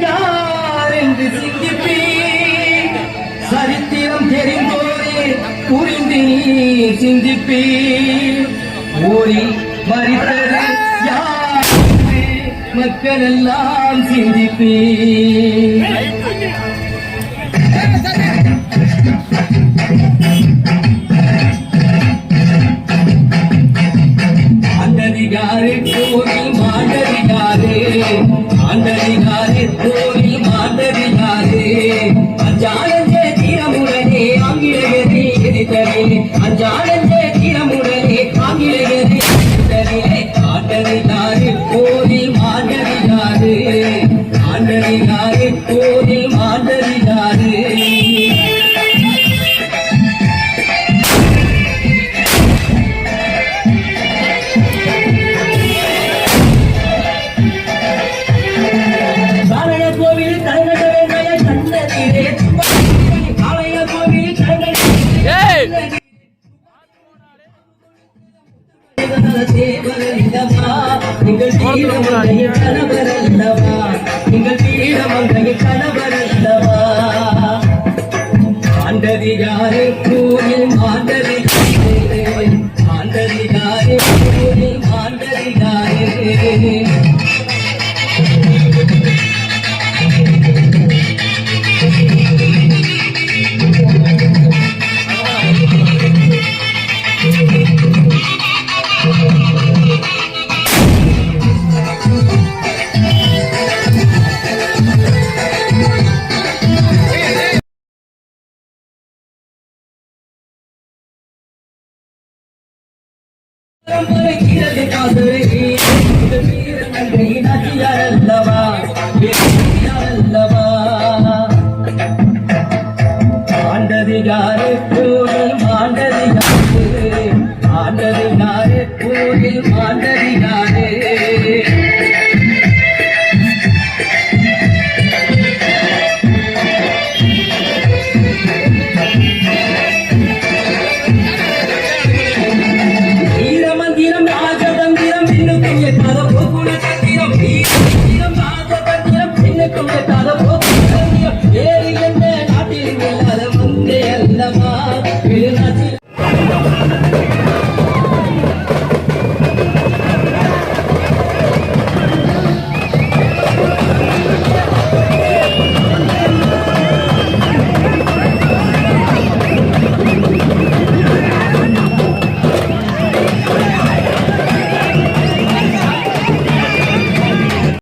யார் என்று சிந்திப்பேன். சரித்திரம் தெரிந்தோரே புரிந்து சிந்திப்பேன். ஓரி மறித்தது யார் மக்கள் எல்லாம் சிந்திப்பேன். ஆண்டதிகாரே கோவில் மாண்டதிகாரே, ஆண்டதிகாரே கோவில் மாண்டதிகாரே, அஞ்சானந்தே தீரமுடனே ஆங்கிலேயரை எதிர்த்தரே, அஞ்சானந்தே தீரமுடனே ஆங்கிலேயரை எதிர்த்தரே. ஆண்டதிகாரே கோவில் மாண்டதிகாரே, ஆண்டதிகாரே கோவில் மாண்டதிகாரே. ஆண்டதிகாரே கோயில் மாண்டதிகாரே, ஆண்டதிகாரே கோயில் மாண்டதிகாரே. காதலே